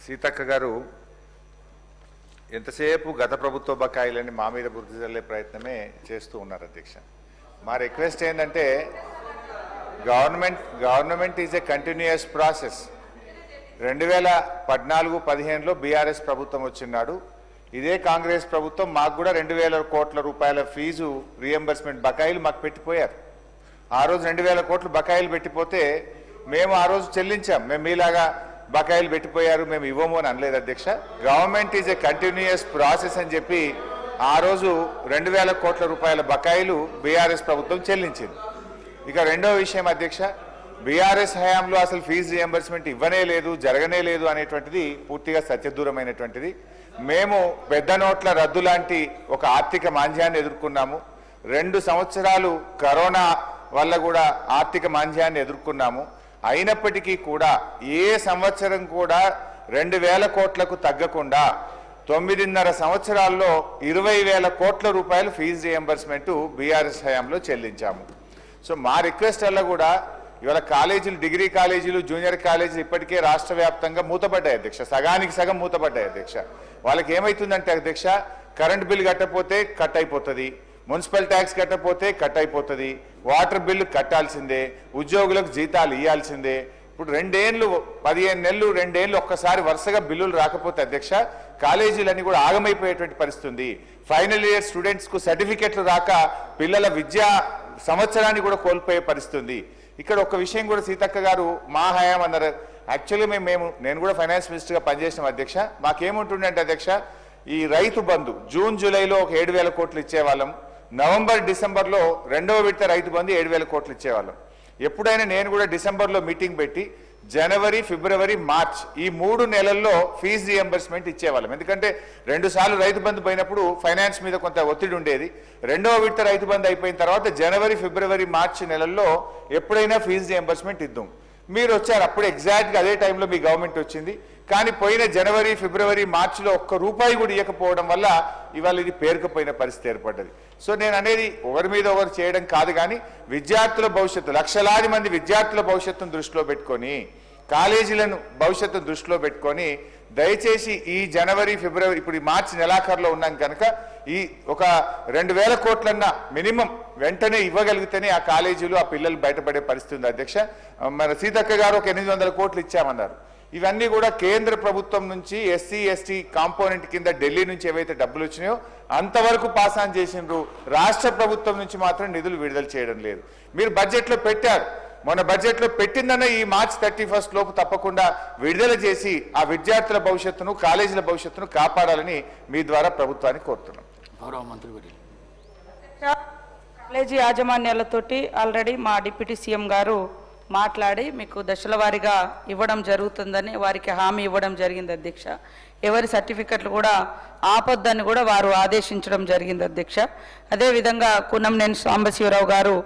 సీతక్క గారు ఎంతసేపు గత ప్రభుత్వ బకాయిలని మా మీద బుద్ధి చల్లే ప్రయత్నమే చేస్తూ ఉన్నారు అధ్యక్ష. మా రిక్వెస్ట్ ఏంటంటే government is a continuous process. 2014-15లో బీఆర్ఎస్ ప్రభుత్వం వచ్చినాడు. ఇదే కాంగ్రెస్ ప్రభుత్వం మాకు కూడా 2000 కోట్ల రూపాయల ఫీజు రీఎంబర్స్మెంట్ బకాయిలు మాకు పెట్టిపోయారు. ఆ రోజు 2000 కోట్లు బకాయిలు పెట్టిపోతే మేము ఆ రోజు చెల్లించాం. మేము మీలాగా బకాయిలు పెట్టిపోయారు మేము ఇవ్వము అని అనలేదు అధ్యక్ష. Government is a continuous process అని చెప్పి ఆ రోజు 2000 కోట్ల రూపాయల బకాయిలు బీఆర్ఎస్ ప్రభుత్వం చెల్లించింది. ఇక రెండో విషయం అధ్యక్ష, బీఆర్ఎస్ హయాంలో అసలు ఫీజు రియంబర్స్మెంట్ ఇవ్వనే లేదు, జరగనే లేదు అనేటువంటిది పూర్తిగా సత్యదూరమైనటువంటిది. మేము పెద్ద నోట్ల రద్దు లాంటి ఒక ఆర్థిక మాంద్యాన్ని ఎదుర్కొన్నాము. 2 సంవత్సరాలు కరోనా వల్ల కూడా ఆర్థిక మాంద్యాన్ని ఎదుర్కొన్నాము. అయినప్పటికీ కూడా ఏ సంవత్సరం కూడా 2000 కోట్లకు తగ్గకుండా 9.5 సంవత్సరాల్లో 20,000 కోట్ల రూపాయలు ఫీజు రియంబర్స్మెంట్ బీఆర్ఎస్ హయాంలో చెల్లించాము. సో మా రిక్వెస్ట్ వల్ల కూడా ఇవాళ కాలేజీలు, డిగ్రీ కాలేజీలు, జూనియర్ కాలేజీలు ఇప్పటికే రాష్ట్ర వ్యాప్తంగా మూతపడ్డాయి అధ్యక్ష. సగానికి సగం మూతపడ్డాయి అధ్యక్ష. వాళ్ళకి ఏమవుతుందంటే అధ్యక్ష, కరెంట్ బిల్ కట్టకపోతే కట్ అయిపోతుంది, మున్సిపల్ ట్యాక్స్ కట్టకపోతే కట్ అయిపోతుంది, వాటర్ బిల్లు కట్టాల్సిందే, ఉద్యోగులకు జీతాలు ఇవ్వాల్సిందే. ఇప్పుడు 2 ఏళ్ళు 15 నెలలు 2 ఏళ్ళు ఒక్కసారి వరుసగా బిల్లులు రాకపోతే అధ్యక్ష కాలేజీలన్నీ కూడా ఆగమైపోయేటువంటి పరిస్థితి ఉంది. ఫైనల్ ఇయర్ స్టూడెంట్స్కు సర్టిఫికెట్లు రాక పిల్లల విద్యా సంవత్సరాన్ని కూడా కోల్పోయే పరిస్థితి ఉంది. ఇక్కడ ఒక విషయం కూడా సీతక్క గారు మా హయాం అన్నారు. యాక్చువల్లీ నేను కూడా ఫైనాన్స్ మినిస్టర్గా పనిచేసిన అధ్యక్ష. మాకేముంటుండే అంటే అధ్యక్ష, ఈ రైతు బంధు జూన్ జూలైలో ఒక 7,000 కోట్లు ఇచ్చేవాళ్ళం. నవంబర్ డిసెంబర్లో 2వ విడత రైతు బంధు 7,000 కోట్లు ఇచ్చేవాళ్ళం. ఎప్పుడైనా నేను కూడా డిసెంబర్లో మీటింగ్ పెట్టి జనవరి, ఫిబ్రవరి, మార్చ్ ఈ 3 నెలల్లో ఫీజు రియంబర్స్మెంట్ ఇచ్చేవాళ్ళం. ఎందుకంటే 2 సార్లు రైతు బంధు పోయినప్పుడు ఫైనాన్స్ మీద కొంత ఒత్తిడి ఉండేది. 2వ విడత రైతు బంధు అయిపోయిన తర్వాత జనవరి, ఫిబ్రవరి, మార్చి నెలల్లో ఎప్పుడైనా ఫీజు రియంబర్స్మెంట్ ఇద్దాం. మీరు వచ్చారు, అప్పుడు ఎగ్జాక్ట్గా అదే టైంలో మీ గవర్నమెంట్ వచ్చింది. కానీ పోయిన జనవరి, ఫిబ్రవరి, మార్చిలో ₹1 కూడా ఇవ్వకపోవడం వల్ల ఇవాళ ఇది పేరుకుపోయిన పరిస్థితి ఏర్పడ్డది. సో నేను అనేది ఒకరి మీద ఒకరు చేయడం కాదు, కానీ విద్యార్థుల భవిష్యత్తు, లక్షలాది మంది విద్యార్థుల భవిష్యత్తును దృష్టిలో పెట్టుకొని, కాలేజీలను భవిష్యత్తును దృష్టిలో పెట్టుకొని దయచేసి ఈ జనవరి, ఫిబ్రవరి, ఇప్పుడు ఈ మార్చి నెలాఖరులో ఉన్నాం కనుక ఈ ఒక 2,000 కోట్లన్నా మినిమం వెంటనే ఇవ్వగలిగితేనే ఆ కాలేజీలు, ఆ పిల్లలు బయటపడే పరిస్థితి ఉంది అధ్యక్ష. మన సీతక్క గారు ఒక 800 కోట్లు ఇచ్చామన్నారు. ఇవన్నీ కూడా కేంద్ర ప్రభుత్వం నుంచి ఎస్సీ ఎస్టీ కాంపోనెంట్ కింద ఢిల్లీ నుంచి ఏవైతే డబ్బులు వచ్చినాయో అంతవరకు పాస్ ఆన్ చేసిండ్రు. రాష్ట్ర ప్రభుత్వం నుంచి మాత్రం నిధులు విడుదల చేయడం లేదు. మీరు బడ్జెట్లో పెట్టారు, మొన్న బడ్జెట్లో పెట్టిందన్న ఈ మార్చి 31 లోపు తప్పకుండా విడుదల చేసి ఆ విద్యార్థుల భవిష్యత్తును, కాలేజీల భవిష్యత్తును కాపాడాలని మీ ద్వారా ప్రభుత్వాన్ని కోరుతున్నాం. గౌరవ మంత్రి కాలేజీ యాజమాన్యాలతోటి ఆల్రెడీ మా డిప్యూటీ సీఎం గారు మాట్లాడి మీకు దశల వారీగా ఇవ్వడం జరుగుతుందని వారికి హామీ ఇవ్వడం జరిగింది అధ్యక్ష. ఎవరి సర్టిఫికెట్లు కూడా ఆపొద్దని కూడా వారు ఆదేశించడం జరిగింది అధ్యక్ష. అదేవిధంగా కున్నంనేని సాంబశివరావు గారు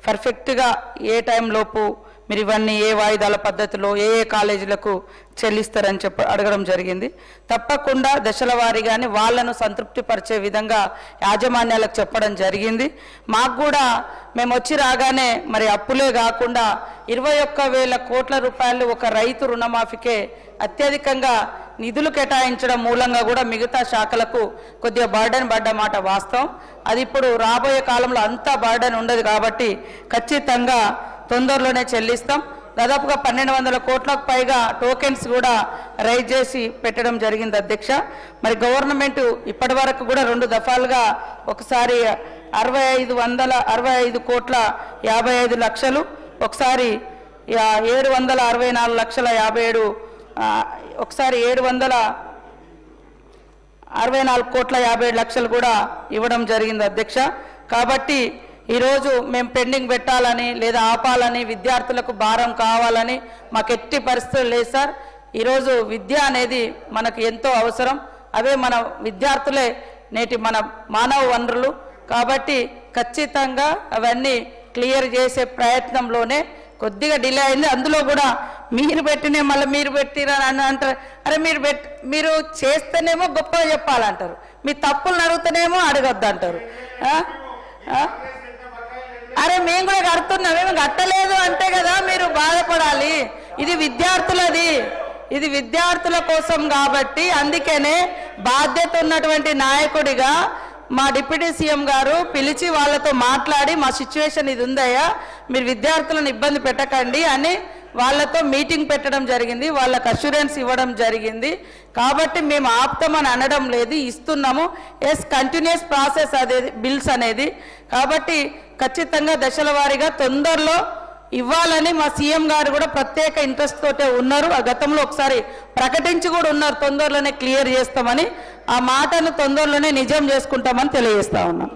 పర్ఫెక్ట్గా ఏ టైంలోపు మీరు ఇవన్నీ ఏ వాయిదాల పద్ధతిలో ఏ కాలేజీలకు చెల్లిస్తారని అడగడం జరిగింది. తప్పకుండా దశల వారీగానే వాళ్లను సంతృప్తి పరిచే విధంగా యాజమాన్యాలకు చెప్పడం జరిగింది. మాకు కూడా మేము వచ్చి రాగానే మరి అప్పులే కాకుండా 21,000 కోట్ల రూపాయలు ఒక రైతు రుణమాఫీకే అత్యధికంగా నిధులు కేటాయించడం మూలంగా కూడా మిగతా శాఖలకు కొద్దిగా బర్డెన్ పడ్డ మాట వాస్తవం. అది ఇప్పుడు రాబోయే కాలంలో అంతా బర్డెన్ ఉండదు కాబట్టి ఖచ్చితంగా తొందరలోనే చెల్లిస్తాం. దాదాపుగా 1,200 కోట్లకు పైగా టోకెన్స్ కూడా రైజ్ చేసి పెట్టడం జరిగింది అధ్యక్ష. మరి గవర్నమెంట్ ఇప్పటి వరకు కూడా 2 దఫాలుగా ఒకసారి 6,565 కోట్ల 55 లక్షలు, ఒకసారి 764 లక్షల 57, ఒకసారి 764 కోట్ల 57 లక్షలు కూడా ఇవ్వడం జరిగింది అధ్యక్ష. కాబట్టి ఈరోజు మేము పెండింగ్ పెట్టాలని లేదా ఆపాలని, విద్యార్థులకు భారం కావాలని మాకు ఎట్టి పరిస్థితులు లేదు సార్. ఈరోజు విద్య అనేది మనకు ఎంతో అవసరం. అవే మన విద్యార్థులే నేటి మన మానవ వనరులు. కాబట్టి ఖచ్చితంగా అవన్నీ క్లియర్ చేసే ప్రయత్నంలోనే కొద్దిగా డిలే అయింది. అందులో కూడా మీరు పెట్టినే మళ్ళీ మీరు పెట్టిరని అంటారు. అరే మీరు చేస్తేనేమో గొప్పగా చెప్పాలంటారు, మీ తప్పులు అడుగుతూనేమో అడగద్దు అంటారు. అరే మేము కూడా కడుతున్నాం, మేము కట్టలేదు అంటే కదా మీరు బాధపడాలి. ఇది విద్యార్థులది, ఇది విద్యార్థుల కోసం కాబట్టి అందుకనే బాధ్యత ఉన్నటువంటి నాయకుడిగా మా డిప్యూటీ సీఎం గారు పిలిచి వాళ్ళతో మాట్లాడి మా సిచ్యువేషన్ ఇది ఉందయ్యా, మీరు విద్యార్థులను ఇబ్బంది పెట్టకండి అని వాళ్ళతో మీటింగ్ పెట్టడం జరిగింది, వాళ్ళకు అష్యూరెన్స్ ఇవ్వడం జరిగింది. కాబట్టి మేము ఆపుతామని అనడం లేదు, ఇస్తున్నాము. ఎస్, కంటిన్యూస్ ప్రాసెస్ అదే బిల్స్ అనేది. కాబట్టి ఖచ్చితంగా దశల వారీగా తొందరలో ఇవ్వాలని మా సీఎం గారు కూడా ప్రత్యేక ఇంట్రెస్ట్ తోటే ఉన్నారు. ఆ గతంలో ఒకసారి ప్రకటించి కూడా ఉన్నారు, తొందరలోనే క్లియర్ చేస్తామని. ఆ మాటను తొందరలోనే నిజం చేసుకుంటామని తెలియజేస్తా ఉన్నాం.